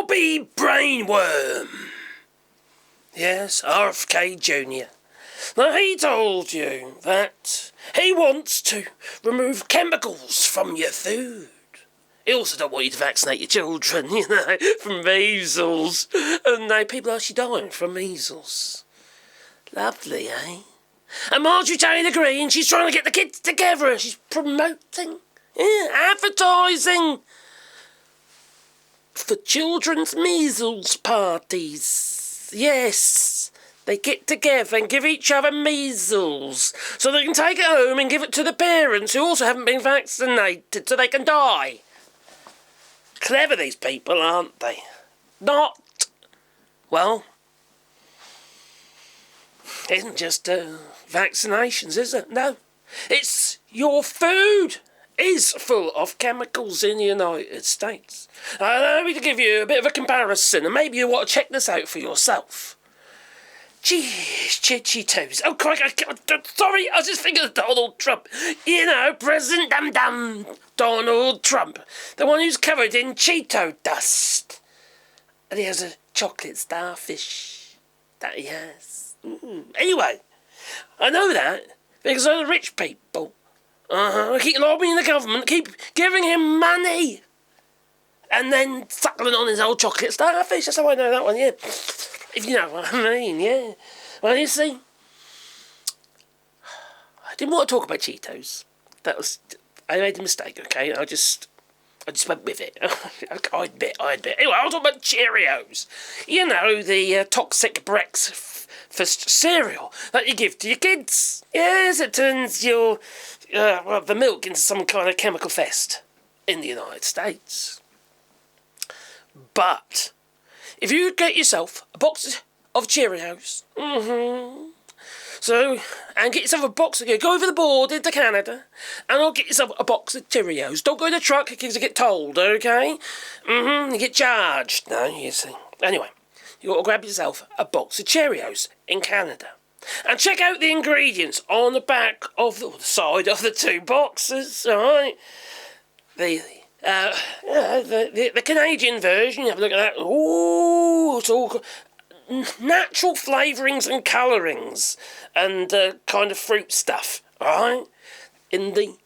Lobby Brainworm. Yes, RFK Jr. Now, he told you that he wants to remove chemicals from your food. He also don't want you to vaccinate your children, from measles. And now people are actually dying from measles. Lovely, eh? And Marjorie Taylor Greene, she's trying to get the kids together. She's promoting, advertising for children's measles parties. Yes, they get together and give each other measles so they can take it home and give it to the parents who also haven't been vaccinated so they can die. Clever, these people, aren't they? Not. Well, it isn't just vaccinations, is it? No. It's your food is full of chemicals in the United States. Allow me to give you a bit of a comparison, and maybe you want to check this out for yourself. Cheetos. Oh, sorry, I was just thinking of Donald Trump. President Dum-Dum, Donald Trump. The one who's covered in Cheeto dust. And he has a chocolate starfish. That he has. Anyway, I know that because of the rich people. Keep lobbying the government, keep giving him money. And then suckling on his old chocolate starfish. That's how I know that one, yeah. If you know what I mean, yeah. Well, you see, I didn't want to talk about Cheetos. I made a mistake, okay? I just went with it. I admit. Anyway, I'll talk about Cheerios. The toxic breakfast cereal that you give to your kids. Yes, it turns your, the milk into some kind of chemical fest in the United States. But if you get yourself a box of Cheerios, and get yourself a box of, go over the border into Canada, and I'll get yourself a box of Cheerios. Don't go in the truck because you get told, okay? You get charged. No, you see. Anyway, you got to grab yourself a box of Cheerios in Canada. And check out the ingredients on the back of the side of the two boxes, alright? The Canadian version, you have a look at that. Ooh, it's all natural flavourings and colourings and kind of fruit stuff, alright? In the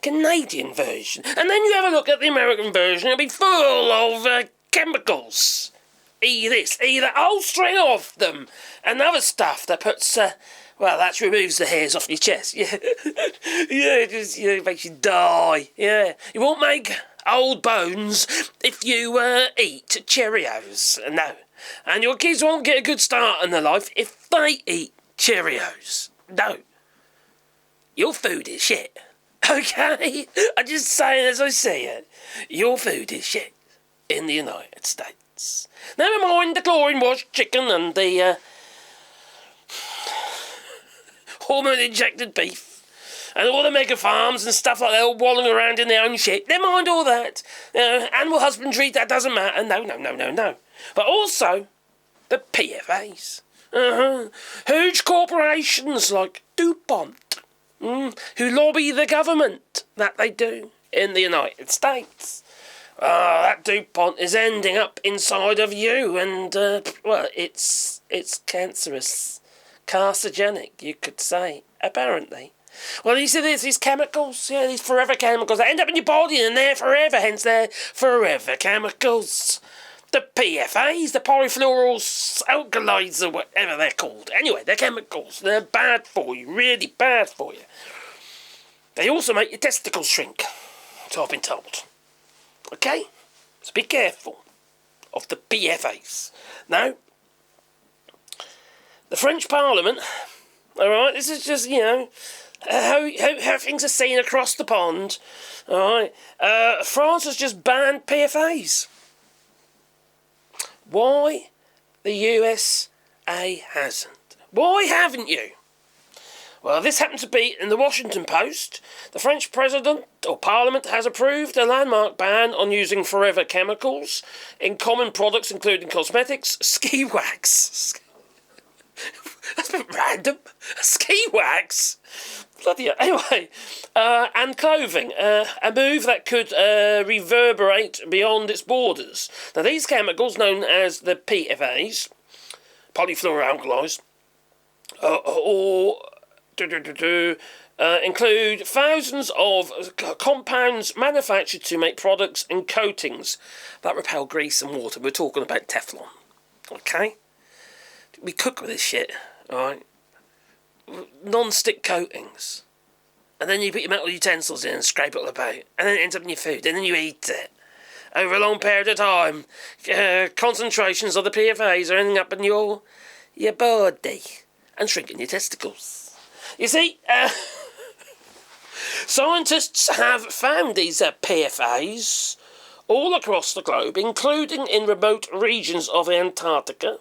Canadian version. And then you have a look at the American version, it'll be full of chemicals. Either a whole string of them, and other stuff that puts, that removes the hairs off your chest, yeah. It makes you die, yeah. You won't make old bones if you eat Cheerios, no. And your kids won't get a good start in their life if they eat Cheerios, no. Your food is shit, okay? I'm just saying as I see it. Your food is shit in the United States. Never mind the chlorine-washed chicken and the hormone-injected beef and all the mega farms and stuff like that all walling around in their own shit. Never mind all that. Animal husbandry, that doesn't matter. No. But also the PFAS. Huge corporations like DuPont, who lobby the government, that they do, in the United States. That DuPont is ending up inside of you, and, it's cancerous. Carcinogenic, you could say, apparently. Well, you see these chemicals, these forever chemicals that end up in your body and they're forever, hence they're forever chemicals. The PFAS, the polyfluoral alkaloids, or whatever they're called. Anyway, they're chemicals. They're bad for you, really bad for you. They also make your testicles shrink, so I've been told. Okay? So be careful of the PFAS. Now, the French Parliament, alright, this is just, how things are seen across the pond, alright. France has just banned PFAS. Why the USA hasn't? Why haven't you? Well, this happened to be in the Washington Post. The French President or Parliament has approved a landmark ban on using forever chemicals in common products including cosmetics, ski wax. That's a bit random. Ski wax? Bloody hell. Anyway, and clothing. A move that could reverberate beyond its borders. Now, these chemicals, known as the PFAS, polyfluoroalkyls, include thousands of compounds manufactured to make products and coatings that repel grease and water. We're talking about Teflon. Okay? We cook with this shit, alright? Non-stick coatings. And then you put your metal utensils in and scrape it all about. And then it ends up in your food. And then you eat it. Over a long period of time, concentrations of the PFAS are ending up in your body and shrinking your testicles. You see, scientists have found these PFAS all across the globe, including in remote regions of Antarctica,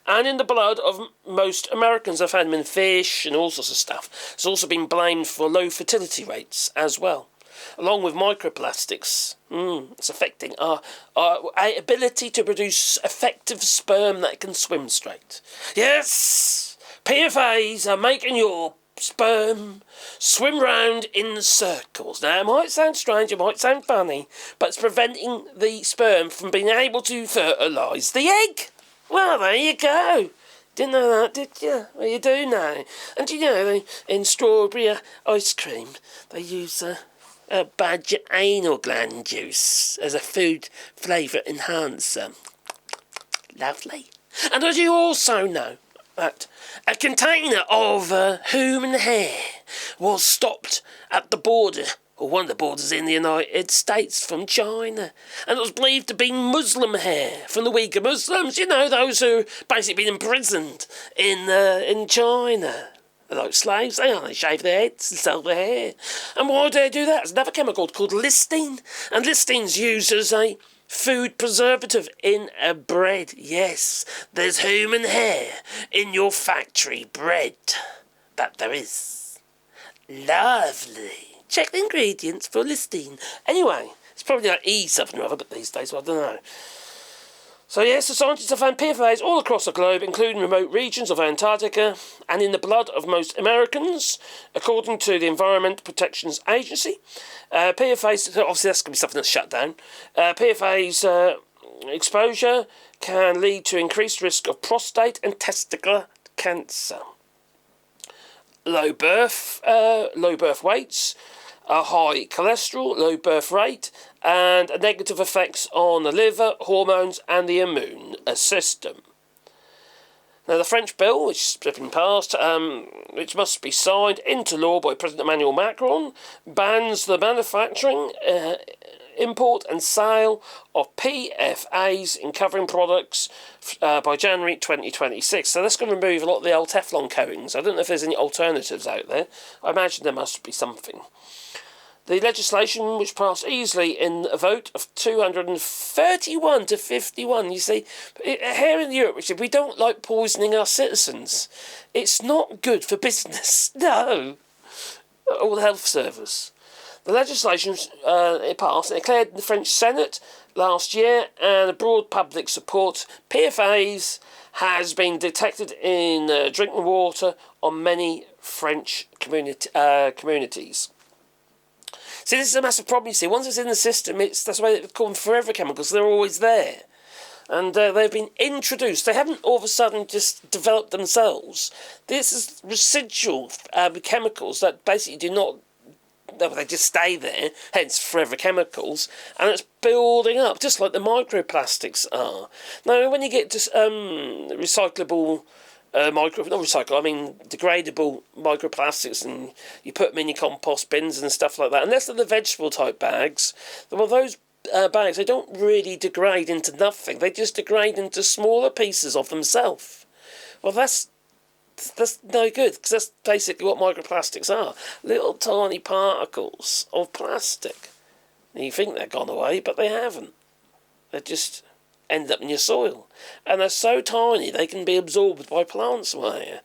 and in the blood of most Americans. They've found them in fish and all sorts of stuff. It's also been blamed for low fertility rates as well, along with microplastics. It's affecting our ability to produce effective sperm that can swim straight. Yes, PFAS are making your sperm swim round in circles. Now, it might sound strange, it might sound funny, but it's preventing the sperm from being able to fertilise the egg. Well, there you go. Didn't know that, did you? Well, you do now. And you know, in strawberry ice cream, they use a badger anal gland juice as a food flavour enhancer. Lovely. And as you also know, that a container of human hair was stopped at the border, or one of the borders in the United States, from China. And it was believed to be Muslim hair from the Uyghur Muslims, you know, those who basically been imprisoned in China. They're like slaves, they shave their heads and sell their hair. And why do they do that? There's another chemical called listine, and listine's used as a food preservative in a bread. Yes, there's human hair in your factory bread. That there is. Lovely. Check the ingredients for listine. Anyway, it's probably like E something or other, but these days, well, I don't know. So yes, the scientists have found PFAS all across the globe, including remote regions of Antarctica and in the blood of most Americans, according to the Environmental Protection Agency. PFAS, obviously that's going to be something that's shut down. PFAS exposure can lead to increased risk of prostate and testicular cancer. Low birth weights, a high cholesterol, low birth rate, and negative effects on the liver, hormones, and the immune system. Now, the French bill, which has been passed, which must be signed into law by President Emmanuel Macron, bans the manufacturing, import and sale of PFAS in covering products by January 2026. So that's going to remove a lot of the old Teflon coatings. I don't know if there's any alternatives out there. I imagine there must be something. The legislation, which passed easily in a vote of 231 to 51, you see, here in Europe, we don't like poisoning our citizens. It's not good for business, no, or the health service. The legislation it passed and declared in the French Senate last year, and a broad public support. PFAS has been detected in drinking water on many French communities. See, this is a massive problem, you see. Once it's in the system, that's why they call them forever chemicals. They're always there. And they've been introduced. They haven't all of a sudden just developed themselves. This is residual chemicals that basically do not... They just stay there, hence forever chemicals, and it's building up, just like the microplastics are. Now, when you get to recyclable... degradable microplastics, and you put them in your compost bins and stuff like that. Unless they're the vegetable type bags, well, those bags, they don't really degrade into nothing. They just degrade into smaller pieces of themselves. Well, that's no good, because that's basically what microplastics are. Little tiny particles of plastic. And you think they're gone away, but they haven't. They just end up in your soil, and they're so tiny they can be absorbed by plants away,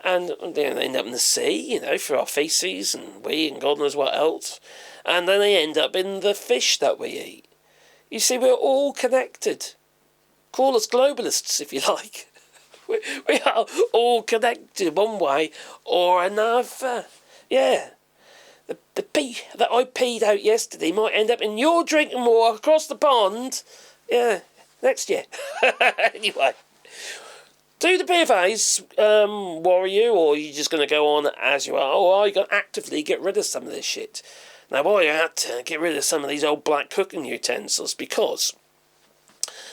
and they end up in the sea, through our faeces and wee and God knows what else, and then they end up in the fish that we eat. You see, we're all connected. Call us globalists if you like. we are all connected one way or another. Yeah. The pee that I peed out yesterday might end up in your drinking water across the pond. Yeah, next year. Anyway. Do the PFAS worry you, or are you just going to go on as you are? Or are you going to actively get rid of some of this shit? Now, I had to get rid of some of these old black cooking utensils because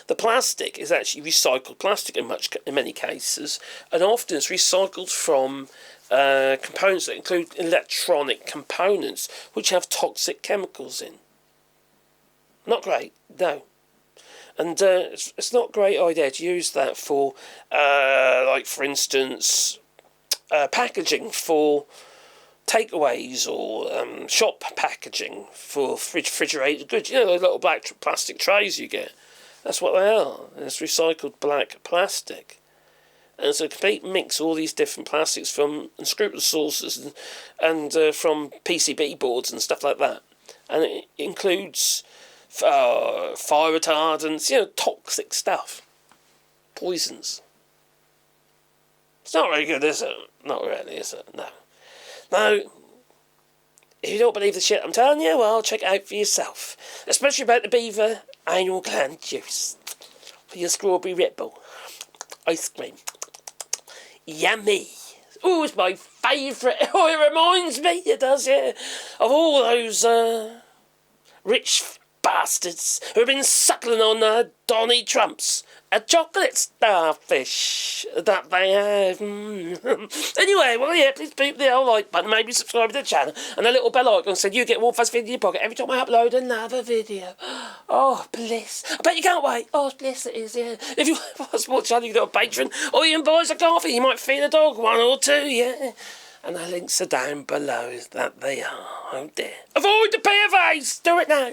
the plastic is actually recycled plastic in many cases, and often it's recycled from components that include electronic components, which have toxic chemicals in. Not great, no. And it's not a great idea to use that for, like, for instance, packaging for takeaways or shop packaging for refrigerated goods. You know, the little black plastic trays you get. That's what they are. It's recycled black plastic. And it's a complete mix of all these different plastics from unscrupulous sources and from PCB boards and stuff like that. And it includes fire retardants, you know, toxic stuff. Poisons. It's not very good, is it? Not really, is it? No. No. If you don't believe the shit I'm telling you, well, check it out for yourself. Especially about the beaver anal gland juice. For your strawberry Red Bull. Ice cream. Yummy. Oh, it's my favourite. Oh, it reminds me, it does, yeah, of all those rich bastards who have been suckling on Donny Trump's a chocolate starfish that they have. Anyway, well, yeah, please beep the old like button, maybe subscribe to the channel, and a little bell icon so you get one first video in your pocket every time I upload another video. Oh, bliss. I bet you can't wait. Oh, bliss it is, yeah. If you want to support the channel, you can do a patron, or you can buy us a coffee. You might feed a dog one or two, yeah. And the links are down below, that they are. Oh, dear. Avoid the PFAS. Do it now.